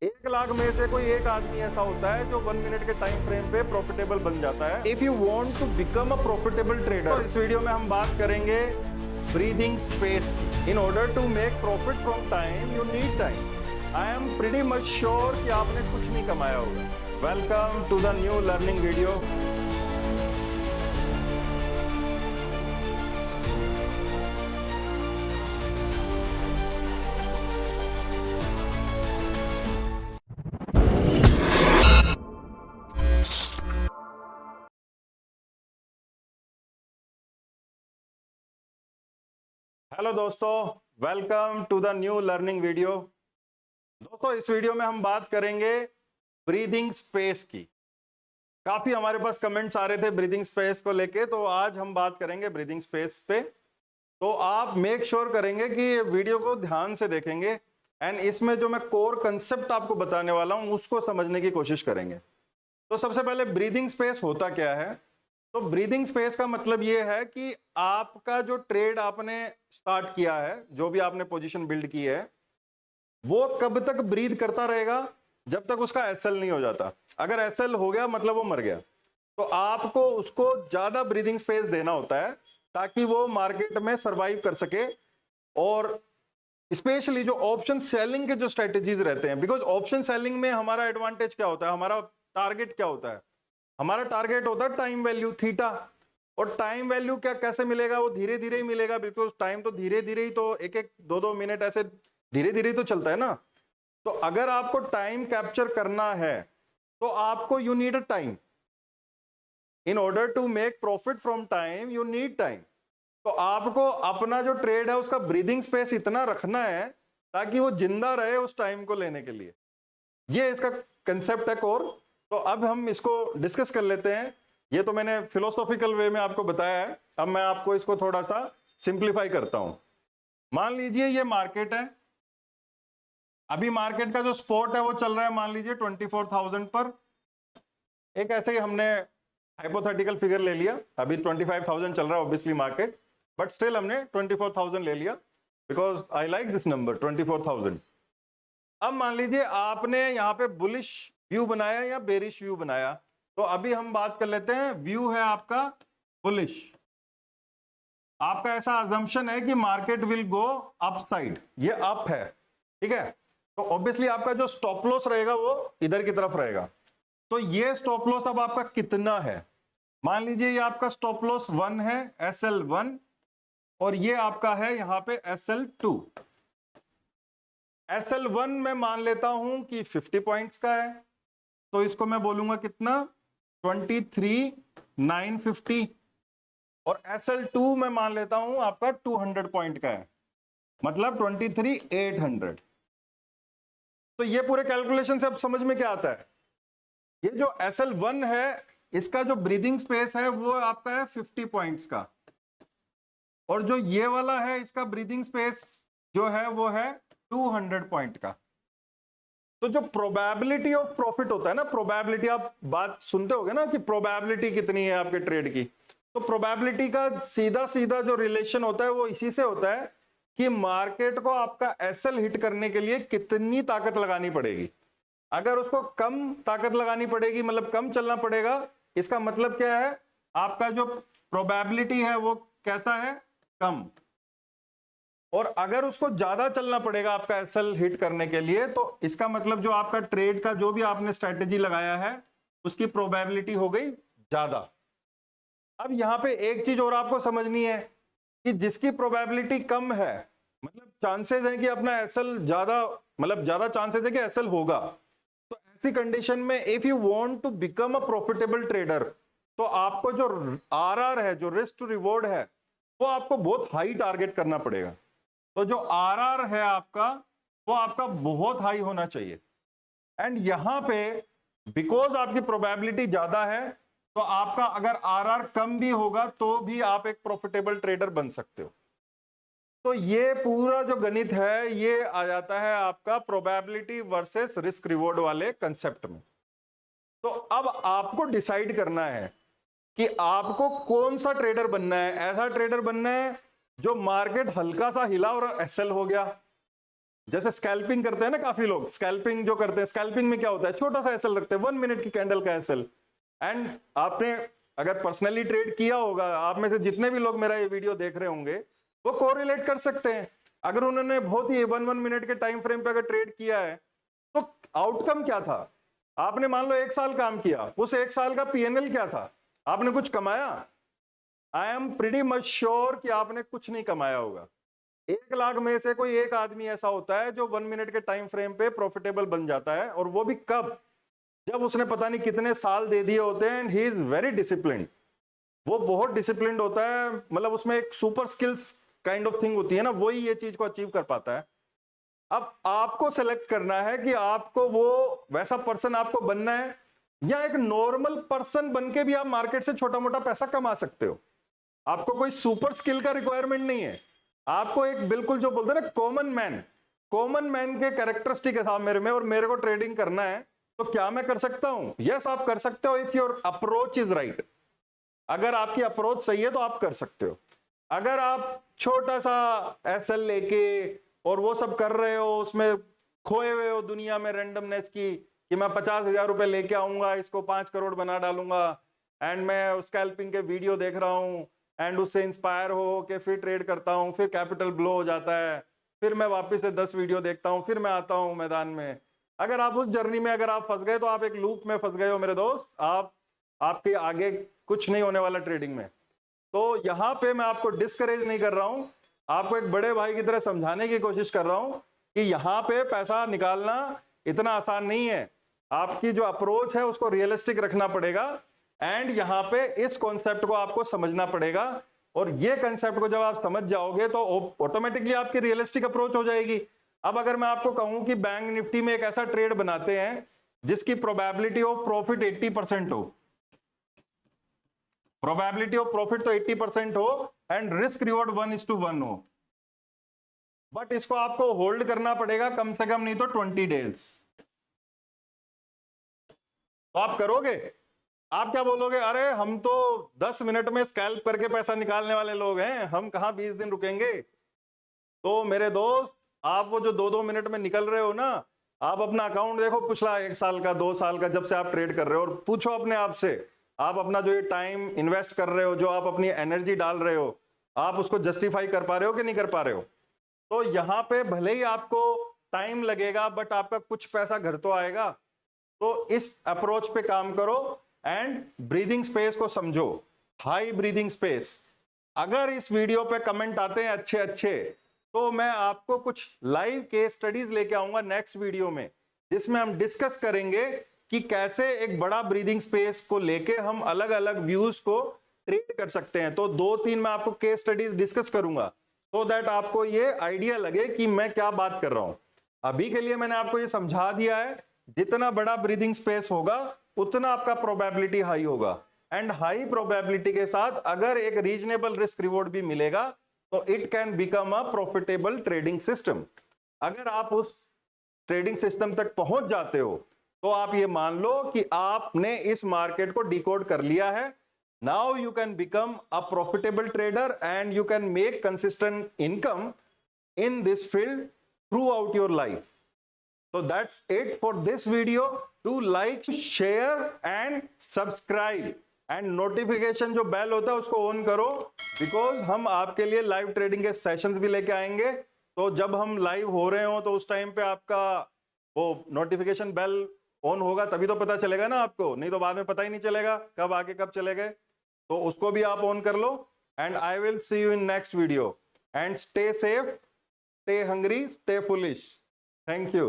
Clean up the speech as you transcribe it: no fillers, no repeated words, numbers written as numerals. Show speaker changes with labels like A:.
A: 1 लाख में से कोई एक आदमी ऐसा होता है जो 1 मिनट के टाइम फ्रेम पे प्रॉफिटेबल बन जाता है। If you want to become a profitable trader, तो इस वीडियो में हम बात करेंगे ब्रीदिंग स्पेस की। In order to make profit from time you need time. I am pretty much sure कि आपने कुछ नहीं कमाया होगा। Welcome to the new learning video. Hello दोस्तों, welcome to the new learning video. दोस्तों, इस वीडियो में हम बात करेंगे ब्रीदिंग स्पेस की। काफी हमारे पास कमेंट्स आ रहे थे ब्रीदिंग स्पेस को लेके, तो आज हम बात करेंगे ब्रीदिंग स्पेस पे। तो आप मेक श्योर करेंगे कि वीडियो को ध्यान से देखेंगे एंड इसमें जो मैं कोर कंसेप्ट आपको बताने वाला हूं उसको समझने की कोशिश करेंगे। तो सबसे पहले ब्रीदिंग स्पेस होता क्या है? तो ब्रीदिंग स्पेस का मतलब यह है कि आपका जो ट्रेड आपने स्टार्ट किया है, जो भी आपने पोजीशन बिल्ड की है, वो कब तक ब्रीद करता रहेगा? जब तक उसका एसएल नहीं हो जाता। अगर एसएल हो गया मतलब वो मर गया। तो आपको उसको ज्यादा ब्रीदिंग स्पेस देना होता है ताकि वो मार्केट में सरवाइव कर सके। और स्पेशली जो ऑप्शन सेलिंग के जो स्ट्रेटेजीज रहते हैं, बिकॉज ऑप्शन सेलिंग में हमारा एडवांटेज क्या होता है, हमारा टारगेट क्या होता है? हमारा टारगेट होता है टाइम वैल्यू थीटा। और टाइम वैल्यू क्या कैसे मिलेगा? वो धीरे धीरे ही मिलेगा, बिकॉज टाइम तो धीरे धीरे ही, तो एक एक दो दो मिनट ऐसे धीरे धीरे ही तो चलता है ना। तो अगर आपको टाइम कैप्चर करना है तो आपको you need a time. In order to make profit from time you need time. तो आपको अपना जो ट्रेड है उसका ब्रीदिंग स्पेस इतना रखना है ताकि वो जिंदा रहे उस टाइम को लेने के लिए। ये इसका कंसेप्ट है कोर। तो अब हम इसको डिस्कस कर लेते हैं। ये तो मैंने फिलोसॉफिकल वे में आपको बताया है, अब मैं आपको इसको थोड़ा सा सिंप्लीफाई करता हूं। मान लीजिए ये मार्केट है। अभी मार्केट का जो स्पॉट है वो चल रहा है मान लीजिए 24,000 पर। एक ऐसे ही हमने हाइपोथेटिकल फिगर ले लिया। अभी 25,000 चल रहा है ऑब्वियसली मार्केट, बट स्टिल हमने 24,000 ले लिया because I like this number 24,000। अब मान लीजिए आपने यहाँ पे बुलिश व्यू बनाया या बेरिश व्यू बनाया। तो अभी हम बात कर लेते हैं, व्यू है आपका बुलिश। आपका ऐसा अजम्पशन है कि मार्केट विल गो अपसाइड, ये अप है, ठीक है। तो ऑब्वियसली आपका जो स्टॉप लॉस रहेगा वो इधर की तरफ रहेगा। तो ये स्टॉप लॉस अब आपका कितना है? मान लीजिए ये आपका स्टॉप लॉस 1 है, SL1, और ये आपका है यहां पे SL2। SL1 में मान लेता हूं कि 50 पॉइंट्स का है, तो इसको मैं बोलूंगा कितना? 23,950। और SL2 में मान लेता हूं आपका 200 पॉइंट का है, मतलब 23,800। तो ये पूरे कैलकुलेशन से अब समझ में क्या आता है? ये जो SL1 है इसका जो ब्रीदिंग स्पेस है वो आपका है 50 पॉइंट्स का, और जो ये वाला है इसका ब्रीदिंग स्पेस जो है वो है 200 पॉइंट का। तो जो प्रोबेबिलिटी ऑफ प्रॉफिट होता है ना, प्रोबेबिलिटी, आप बात सुनते होगे ना कि प्रोबेबिलिटी कितनी है आपके ट्रेड की। तो प्रोबेबिलिटी का सीधा सीधा जो रिलेशन होता है वो इसी से होता है कि मार्केट को आपका एसएल हिट करने के लिए कितनी ताकत लगानी पड़ेगी। अगर उसको कम ताकत लगानी पड़ेगी, मतलब कम चलना पड़ेगा, इसका मतलब क्या है? आपका जो प्रोबेबिलिटी है वो कैसा है? कम। और अगर उसको ज्यादा चलना पड़ेगा आपका एसएल हिट करने के लिए, तो इसका मतलब जो आपका ट्रेड का जो भी आपने स्ट्रेटेजी लगाया है उसकी प्रोबेबिलिटी हो गई ज्यादा। अब यहां पे एक चीज और आपको समझनी है कि जिसकी प्रोबेबिलिटी कम है, मतलब चांसेस है कि अपना एसएल ज्यादा, मतलब ज्यादा चांसेस है कि एसएल होगा, तो ऐसी कंडीशन में if you want to become a profitable trader, तो आपको जो आरआर है, जो रिस्क टू रिवॉर्ड है, वो आपको बहुत हाई टारगेट करना पड़ेगा। तो जो आरआर है आपका वो आपका बहुत हाई होना चाहिए। एंड यहां पे बिकॉज आपकी प्रोबेबिलिटी ज्यादा है, तो आपका अगर आरआर कम भी होगा तो भी आप एक प्रॉफिटेबल ट्रेडर बन सकते हो। तो ये पूरा जो गणित है ये आ जाता है आपका प्रोबेबिलिटी वर्सेस रिस्क रिवॉर्ड वाले कंसेप्ट में। तो अब आपको डिसाइड करना है कि आपको कौन सा ट्रेडर बनना है। ऐसा ट्रेडर बनना है जो मार्केट हल्का सा हिला और एसएल हो गया, जैसे स्कैल्पिंग करते हैं ना काफी लोग, स्कैल्पिंग जो करते हैं, स्कैल्पिंग में क्या होता है, छोटा सा एसएल रखते हैं, 1 मिनट की कैंडल का एसएल। एंड आपने अगर पर्सनली ट्रेड किया होगा, आप में से जितने भी लोग मेरा ये वीडियो देख रहे होंगे वो कोरिलेट कर सकते हैं। अगर उन्होंने बहुत ही 1 मिनट के टाइम फ्रेम पे अगर ट्रेड किया है तो आउटकम क्या था? आपने मान लो 1 साल काम किया, उस 1 साल का पीएनएल क्या था? आपने कुछ कमाया? आई एम प्रीटी मच श्योर कि आपने कुछ नहीं कमाया होगा। 1 लाख में से कोई एक आदमी ऐसा होता है जो 1 मिनट के टाइम फ्रेम पे प्रॉफिटेबल बन जाता है, और वो भी कब? जब उसने पता नहीं कितने साल दे दिए होते हैं। And he is very disciplined, वो बहुत डिसिप्लिन्ड होता है, मतलब उसमें एक super skills kind of thing होती है ना, वही ये चीज को अचीव कर पाता है। अब आपको सेलेक्ट करना है कि आपको वो वैसा पर्सन आपको बनना है, या एक नॉर्मल पर्सन बन के भी आप मार्केट से छोटा मोटा पैसा कमा सकते हो। आपको कोई सुपर स्किल का रिक्वायरमेंट नहीं है, आपको एक बिल्कुल जो बोलते हैं ना कॉमन मैन के कैरेक्टरिस्टिक है साहब मेरे में, और मेरे को ट्रेडिंग करना है, तो क्या मैं कर सकता हूं? यस, आप कर सकते हो if your approach is right. अगर आपकी अप्रोच सही है तो आप कर सकते हो। अगर आप छोटा सा एसएल लेके और वो सब कर रहे हो, उसमें खोए हुए हो दुनिया में रैंडमनेस की, कि मैं 50,000 रुपए लेके आऊंगा, इसको 5 करोड़ बना डालूंगा, एंड मैं स्कैल्पिंग के वीडियो देख रहा हूं, एंड उससे इंस्पायर हो के फिर ट्रेड करता हूं, फिर कैपिटल ब्लो हो जाता है, फिर मैं वापस से 10 वीडियो देखता हूं, फिर मैं आता हूं मैदान में। अगर आप उस जर्नी में अगर आप फंस गए तो आप एक लूप में फंस गए हो मेरे दोस्त, आपके आगे कुछ नहीं होने वाला ट्रेडिंग में। तो यहां पे मैं आपको डिस्करेज नहीं कर रहा हूं, आपको एक बड़े भाई की तरह समझाने की कोशिश कर रहा हूं कि यहां पे पैसा निकालना इतना आसान नहीं है। आपकी जो अप्रोच है उसको रियलिस्टिक रखना पड़ेगा, एंड यहां पे इस कॉन्सेप्ट को आपको समझना पड़ेगा। और ये कॉन्सेप्ट को जब आप समझ जाओगे तो ऑटोमेटिकली आपकी रियलिस्टिक अप्रोच हो जाएगी। अब अगर मैं आपको कहूं कि बैंक निफ्टी में एक ऐसा ट्रेड बनाते हैं जिसकी प्रोबेबिलिटी ऑफ प्रॉफिट 80% हो, प्रोबेबिलिटी ऑफ प्रॉफिट तो 80% हो, एंड रिस्क रिवॉर्ड 1:1 हो, बट इसको आपको होल्ड करना पड़ेगा कम से कम नहीं तो 20 डेज। तो आप करोगे? आप क्या बोलोगे, अरे हम तो 10 मिनट में स्कैल्प करके पैसा निकालने वाले लोग हैं, हम कहां 20 दिन रुकेंगे। तो मेरे दोस्त, आप वो जो 2-2 मिनट में निकल रहे हो ना, आप अपना अकाउंट देखो पिछला 1 साल का, 2 साल का, जब से आप ट्रेड कर रहे हो, और पूछो अपने आप से, आप अपना जो ये टाइम इन्वेस्ट कर रहे हो, जो आप अपनी एनर्जी डाल रहे हो, आप उसको जस्टिफाई कर पा रहे हो कि नहीं कर पा रहे हो? तो यहां पे भले ही आपको टाइम लगेगा, बट आपका कुछ पैसा घर तो आएगा। तो इस अप्रोच पे काम करो, एंड ब्रीदिंग स्पेस को समझो, हाई ब्रीदिंग स्पेस। अगर इस वीडियो पे कमेंट आते हैं अच्छे अच्छे, तो मैं आपको कुछ लाइव केस स्टडीज लेके आऊंगा नेक्स्ट वीडियो में, जिसमें हम डिस्कस करेंगे कि कैसे एक बड़ा ब्रीदिंग स्पेस को लेके हम अलग अलग व्यूज को ट्रेड कर सकते हैं। तो 2-3 मैं आपको केस स्टडीज डिस्कस करूंगा, सो दैट आपको ये आइडिया लगे कि मैं क्या बात कर रहा हूं। अभी के लिए मैंने आपको ये समझा दिया है, जितना बड़ा ब्रीदिंग स्पेस होगा उतना आपका प्रोबेबिलिटी हाई होगा, एंड हाई प्रोबेबिलिटी के साथ अगर एक रीजनेबल रिस्क रिवॉर्ड भी मिलेगा तो it can become a profitable trading system. अगर आप उस ट्रेडिंग सिस्टम तक पहुंच जाते हो तो आप ये मान लो कि आपने इस मार्केट को डिकोड कर लिया है। Now you can become a profitable trader, and you can make consistent income in this field throughout your life. So that's it for this video. Do like, share and subscribe, and notification जो bell होता है उसको on करो, because हम आपके लिए live trading के sessions भी लेके आएंगे। तो जब हम लाइव हो रहे हो तो उस टाइम पे आपका वो नोटिफिकेशन बेल ऑन होगा, तभी तो पता चलेगा ना आपको, नहीं तो बाद में पता ही नहीं चलेगा कब आके कब चले गए। तो उसको भी आप ऑन कर लो, and I will see you in next video, and stay safe, stay hungry, stay foolish. Thank you.